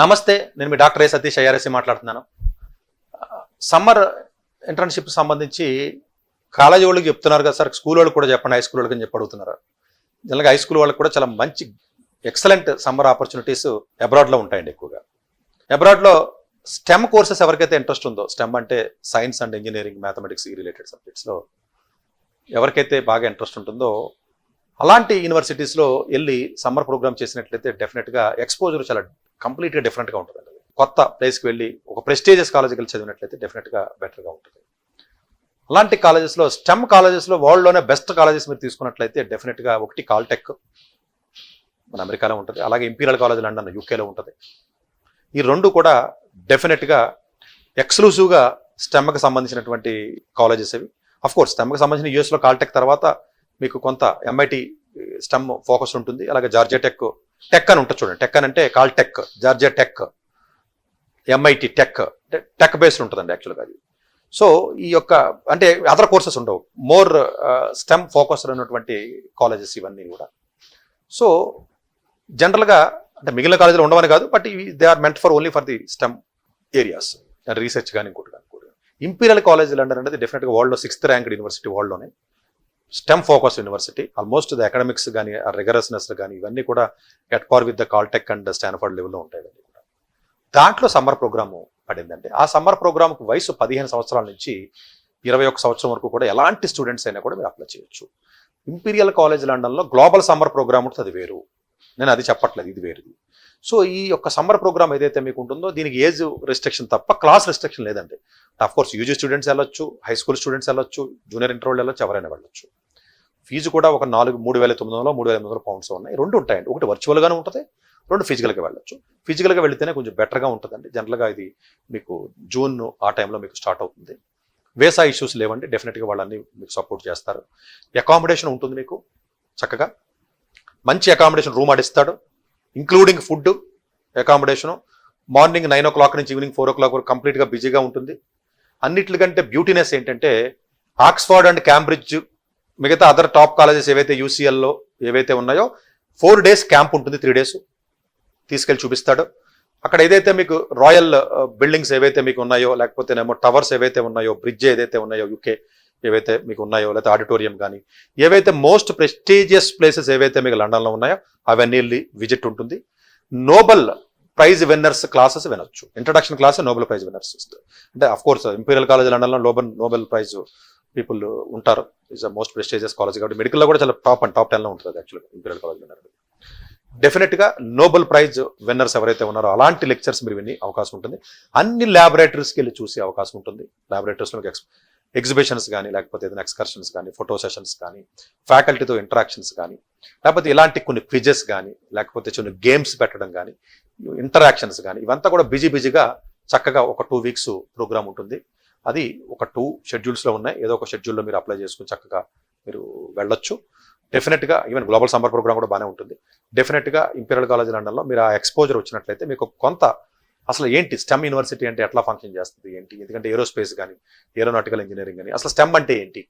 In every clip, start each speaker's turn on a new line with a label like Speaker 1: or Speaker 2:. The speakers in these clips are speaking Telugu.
Speaker 1: నమస్తే, నేను మీ డాక్టర్ సతీష్ ఐఆర్ఎస్సి మాట్లాడుతున్నాను. సమ్మర్ ఇంటర్న్షిప్ సంబంధించి కాలేజీ వాళ్ళకి చెప్తున్నారు కదా సార్, స్కూల్ వాళ్ళకి కూడా చెప్పండి, హై స్కూల్ వాళ్ళకి చెప్పి అడుగుతున్నారు. జనరల్గా హై స్కూల్ వాళ్ళకి కూడా చాలా మంచి ఎక్సలెంట్ సమ్మర్ ఆపర్చునిటీస్ అబ్రాడ్లో ఉంటాయండి. ఎక్కువగా అబ్రాడ్లో స్టెమ్ కోర్సెస్ ఎవరికైతే ఇంట్రెస్ట్ ఉందో, స్టెమ్ అంటే సైన్స్ అండ్ ఇంజనీరింగ్, మ్యాథమెటిక్స్ ఈ రిలేటెడ్ సబ్జెక్ట్స్లో ఎవరికైతే బాగా ఇంట్రెస్ట్ ఉంటుందో అలాంటి యూనివర్సిటీస్లో వెళ్ళి సమ్మర్ ప్రోగ్రామ్ చేసినట్లయితే డెఫినెట్గా ఎక్స్పోజర్ చాలా కంప్లీట్గా డిఫరెంట్గా ఉంటుందండి. కొత్త ప్లేస్కి వెళ్ళి ఒక ప్రెస్టీజియస్ కాలేజీకి వెళ్ళి చదివినట్లయితే డెఫినెట్గా బెటర్గా ఉంటుంది. అలాంటి కాలేజెస్లో స్టెమ్ కాలేజెస్లో వరల్డ్లోనే బెస్ట్ కాలేజెస్ మీరు తీసుకున్నట్లయితే డెఫినెట్గా ఒకటి కాల్టెక్ మన అమెరికాలో ఉంటుంది, అలాగే ఇంపీరియల్ కాలేజ్ లండన్ యూకేలో ఉంటుంది. ఈ రెండు కూడా డెఫినెట్గా ఎక్స్క్లూసివ్గా స్టెమ్కి సంబంధించినటువంటి కాలేజెస్ ఇవి. అఫ్కోర్స్ స్టెమ్కి సంబంధించిన యూఎస్లో కాల్టెక్ తర్వాత మీకు కొంత ఎంఐటి స్టెమ్ ఫోకస్ ఉంటుంది, అలాగే జార్జియా టెక్ అని ఉంటుంది చూడండి. టెక్ అని అంటే Caltech, Georgia tech, MIT tech అంటే టెక్ బేస్డ్ ఉంటుందండి యాక్చువల్గా అది. సో ఈ యొక్క అంటే అదర్ కోర్సెస్ ఉండవు, మోర్ స్టెమ్ ఫోకస్డ్ ఉన్నటువంటి కాలేజెస్ ఇవన్నీ కూడా. సో జనరల్గా అంటే మిగిలిన కాలేజీలు ఉండవని కాదు, బట్ ఇవి they are meant for only for the STEM areas, research కానీ ఇంకోటి కానీ. ఇంపీరియల్ కాలేజ్ లండన్ అనేది డెఫినెట్గా వరల్డ్లో 6th ర్యాంక్డ్ యూనివర్సిటీ, వరల్డ్లోనే STEM focus university. Almost the academics కానీ ఆ రిగరస్నెస్ కానీ ఇవన్నీ కూడా at par with the Caltech and Stanford లెవెల్లో ఉంటాయి. దాంట్లో సమ్మర్ ప్రోగ్రాము పడిందంటే ఆ సమ్మర్ ప్రోగ్రామ్కి వయసు 15 సంవత్సరాల నుంచి 21 సంవత్సరం వరకు కూడా ఎలాంటి స్టూడెంట్స్ అయినా కూడా మీరు అప్లై చేయొచ్చు. ఇంపీరియల్ కాలేజ్ లండన్లో గ్లోబల్ సమ్మర్ ప్రోగ్రామ్ ఉంటుంది, అది వేరు, నేను అది చెప్పట్లేదు, ఇది వేరుది. సో ఈ యొక్క సమ్మర్ ప్రోగ్రామ్ ఏదైతే మీకు ఉంటుందో దీనికి ఏజ్ రెస్ట్రిక్షన్ తప్ప క్లాస్ రెస్ట్రిక్షన్ లేదండి. అఫ్కోర్స్ యూజీ స్టూడెంట్స్ వెళ్ళొచ్చు, హై స్కూల్ స్టూడెంట్స్ వెళ్ళొచ్చు, జూనియర్ ఇంటర్ వాళ్ళు వెళ్ళొచ్చు, ఎవరైనా వెళ్ళొచ్చు. ఫీజు కూడా ఒక 3,900 3,800 పౌండ్స్ ఉన్నాయి. రెండు ఉంటాయండి, ఒకటి వర్చువల్గానే ఉంటుంది, రెండు ఫిజికల్గా వెళ్ళొచ్చు. ఫిజికల్గా వెళితేనే కొంచెం బెటర్గా ఉంటుందండి. జనరల్గా ఇది మీకు జూన్ ఆ టైంలో మీకు స్టార్ట్ అవుతుంది. వేసా ఇష్యూస్ లేవండి, డెఫినెట్గా వాళ్ళన్నీ మీకు సపోర్ట్ చేస్తారు. అకామిడేషన్ ఉంటుంది మీకు చక్కగా, మంచి అకామిడేషన్ రూమ్ ఆడిస్తాడు, including food accommodation. Morning 9 o'clock నుంచి ఈవినింగ్ 4 o'clock వరకు కంప్లీట్గా బిజీగా ఉంటుంది. అన్నిటికంటే బ్యూటీనెస్ ఏంటంటే ఆక్స్ఫర్డ్ అండ్ క్యాంబ్రిడ్జ్ మిగతా అదర్ టాప్ కాలేజెస్ ఏవైతే యూసీఎల్లో ఏవైతే ఉన్నాయో 4 days క్యాంప్ ఉంటుంది, 3 days తీసుకెళ్ళి చూపిస్తాడు. అక్కడ ఏదైతే మీకు రాయల్ బిల్డింగ్స్ ఏవైతే మీకు ఉన్నాయో, లేకపోతేనేమో టవర్స్ ఏవైతే ఉన్నాయో, బ్రిడ్జ్ ఏదైతే ఉన్నాయో యూకే ఏవైతే మీకు ఉన్నాయో, లేకపోతే ఆడిటోరియం కానీ ఏవైతే మోస్ట్ ప్రెస్టీజియస్ ప్లేసెస్ ఏవైతే మీకు లండన్లో ఉన్నాయో అవన్నీ విజిట్ ఉంటుంది. నోబెల్ ప్రైజ్ విన్నర్స్ క్లాసెస్ వినొచ్చు. Introduction class Nobel prize winners అంటే అఫ్కోర్స్ ఇంపీరియల్ కాలేజ్ లండన్లో నోబెల్ ప్రైజ్ పీపుల్ ఉంటారు. Is a most prestigious college కాబట్టి మెడికల్లో కూడా చాలా టాప్ 10లో ఉంటుంది యాక్చువల్గా ఇంపీరియల్ కాలేజ్ విన్నర్. డెఫినెట్గా నోబెల్ ప్రైజ్ విన్నర్స్ ఎవరైతే ఉన్నారో అలాంటి లెక్చర్స్ మీరు వినే అవకాశం ఉంటుంది. అన్ని ల్యాబొరేటరీస్కి వెళ్ళి చూసే అవకాశం ఉంటుంది. ల్యాబొరేటరీస్లో మీకు ఎగ్జిబిషన్స్ కానీ, లేకపోతే ఏదైనా ఎక్స్కర్షన్స్ కానీ, ఫోటో సెషన్స్ కానీ, ఫ్యాకల్టీతో ఇంటరాక్షన్స్ కానీ, లేకపోతే ఇలాంటి కొన్ని క్విజెస్ కానీ, లేకపోతే కొన్ని గేమ్స్ పెట్టడం కానీ, ఇంటరాక్షన్స్ కానీ, ఇవంతా కూడా బిజీగా చక్కగా ఒక 2 weeks ప్రోగ్రామ్ ఉంటుంది. అది ఒక 2 schedules ఉన్నాయి. ఏదో ఒక షెడ్యూల్లో మీరు అప్లై చేసుకుని చక్కగా మీరు వెళ్ళొచ్చు. డెఫినెట్గా ఈవెన్ గ్లోబల్ సమ్మర్ ప్రోగ్రామ్ కూడా బాగానే ఉంటుంది. డెఫినెట్గా ఇంపీరియల్ కాలేజ్ లండన్లో మీరు ఆ ఎక్స్పోజర్ వచ్చినట్లయితే మీకు కొంత అసలు ఏంటి స్టెమ్ యూనివర్సిటీ అంటే ఎట్లా ఫంక్షన్ చేస్తుంది ఏంటి, ఎందుకంటే ఏరోస్పేస్ కానీ, ఏరోనాటికల్ ఇంజనీరింగ్ కానీ, అసలు స్టెమ్ అంటే ఏంటి,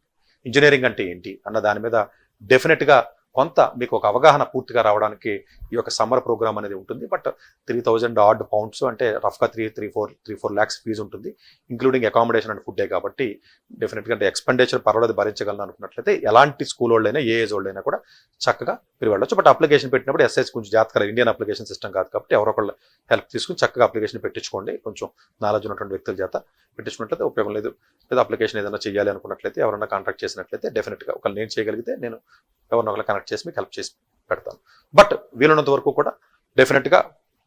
Speaker 1: ఇంజనీరింగ్ అంటే ఏంటి అన్న దాని మీద డెఫినెట్గా కొంత మీకు ఒక అవగాహన పూర్తిగా రావడానికి ఈ యొక్క సమ్మర్ ప్రోగ్రామ్ అనేది ఉంటుంది. బట్ 3,000 odd pounds అంటే రఫ్గా 3-4 lakhs ఫీజు ఉంటుంది, ఇంక్లూడింగ్ అకామిడేషన్ అండ్ ఫుడ్డే. కాబట్టి డెఫినెట్గా అంటే ఎక్స్పెండిచర్ పర్వాలేదు భరించగలను అనుకున్నట్లయితే ఎలాంటి స్కూల్ వాళ్ళైనా ఏ ఏజ్ వాళ్ళైనా కూడా చక్కగా మీరు వెళ్ళొచ్చు. బట్ అప్లికేషన్ పెట్టినప్పుడు ఎస్ఎస్ కొంచెం జాగ్రత్తగా, ఇండియన్ అప్లికేషన్ సిస్టమ్ కాదు కాబట్టి ఎవరో ఒకళ్ళ హెల్ప్ తీసుకుని చక్కగా అప్లికేషన్ పెట్టించుకోండి. కొంచెం నాలెడ్జ్ ఉన్నటువంటి వ్యక్తుల చేత పెట్టించుకున్నట్లయితే ఉపయోగం లేదు. లేదా అప్లికేషన్ ఏదైనా చేయాలి అనుకున్నట్లయితే ఎవరైనా కాంటాక్ట్ చేసినట్లయితే డెఫినెట్గా ఒకళ్ళు నేను చేయగలిగితే నేను ఎవరినో ఒకళ్ళు కనెక్ట్ చేసి మీకు హెల్ప్ చేసి పెడతాను. బట్ వీలున్నంత వరకు కూడా డెఫినెట్గా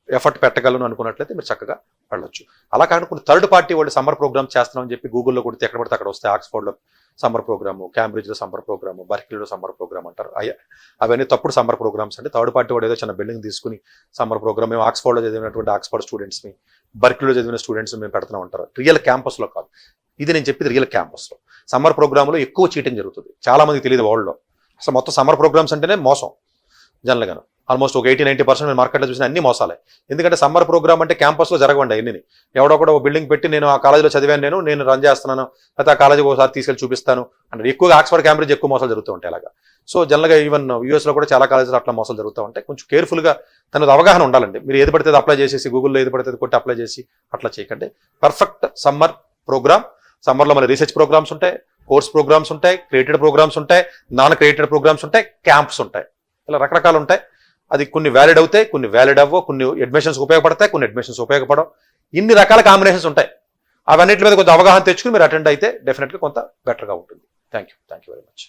Speaker 1: ఎఫర్ట్ పెట్టగలను అనుకున్నట్లయితే మీరు చక్కగా వెళ్ళొచ్చు. అలా కాకుండా కొన్ని థర్డ్ పార్టీ వాళ్ళు సమ్మర్ ప్రోగ్రామ్ చేస్తున్నామని చెప్పి గూగుల్లో కొడితే ఎక్కడ పడితే అక్కడ వస్తే ఆక్స్ఫర్డ్లో సమ్మర్ ప్రోగ్రాము, క్యాంబ్రిడ్జ్లో సమ్మర్ ప్రోగ్రాము, బర్క్లీలో సమ్మర్ ప్రోగ్రామ్ అంటారు. అవన్నీ తప్పుడు సమ్మర్ ప్రోగ్రామ్స్ అంటే థర్డ్ పార్టీ వాడు ఏదో చిన్న బిల్డింగ్ తీసుకుని సమ్మర్ ప్రోగ్రామ్ మేము ఆక్స్ఫర్డ్లో చదివినటువంటి ఆక్స్ఫర్డ్ స్టూడెంట్స్ని, బర్క్లీలో చదివిన స్టూడెంట్స్ మేము పెడుతున్నాం అంటారు. రియల్ క్యాంపస్లో కాదు, ఇది నేను చెప్పేది రియల్ క్యాంపస్లో. సమ్మర్ ప్రోగ్రాంలో ఎక్కువ చీటింగ్ జరుగుతుంది, చాలా మందికి తెలియదు వరల్డ్లో. అసలు మొత్తం సమ్మర్ ప్రోగ్రామ్స్ అంటేనే మోసం జనరల్గాను. ఆల్మోస్ట్ ఒక 80-90% నేను మార్కెట్లో చూసిన అన్ని మోసాలే. ఎందుకంటే సమ్మర్ ప్రోగ్రామ్ అంటే క్యాంపస్లో జరగవండి అన్ని. ఎవడో కూడా ఒక బిల్డింగ్ పెట్టి నేను ఆ కాలేజీలో చదివాను, నేను రన్ చేస్తున్నాను, లేకపోతే ఆ కాలేజీకి ఒకసారి తీసుకెళ్ళి చూపిస్తాను అంటే ఎక్కువగా ఆక్స్ఫర్డ్ క్యాంబ్రిడ్జ్ ఎక్కువ మోసాలు జరుగుతూ ఉంటాయి అలాగా. సో జనరల్గా ఈవెన్ యూఎస్లో కూడా చాలా కాలేజీలు అట్లా మోసాలు జరుగుతూ ఉంటాయి. కొంచెం కేర్ఫుల్గా తనది అవగాహన ఉండాలండి. మీరు ఏది పడితే అప్లై చేసేసి గూగుల్లో ఏది పడితే కొట్టి అప్లై చేసి అట్లా చేయకండి. Perfect summer program. సమ్మర్లో మళ్ళీ రీసెర్చ్ ప్రోగ్రామ్స్ ఉంటాయి, కోర్స్ ప్రోగ్రామ్స్ ఉంటాయి, క్రియేటెడ్ ప్రోగ్రామ్స్ ఉంటాయి, నాన్ క్రియేటెడ్ ప్రోగ్రామ్స్ ఉంటాయి, క్యాంప్స్ ఉంటాయి, ఇలా రకరకాలు ఉంటాయి. అది కొన్ని వ్యాలిడ్ అవుతాయి, కొన్ని వ్యాలిడ్ అవ్వవు, కొన్ని అడ్మిషన్స్ ఉపయోగపడతాయి, కొన్ని అడ్మిషన్స్ ఉపయోగపడవు. ఇన్ని రకాల కాంబినేషన్స్ ఉంటాయి. అవన్నిటి మీద కొంచెం అవగాహన తెచ్చుకుని మీరు అటెండ్ అయితే డెఫినెట్గా కొంత బెటర్గా ఉంటుంది. Thank you very much.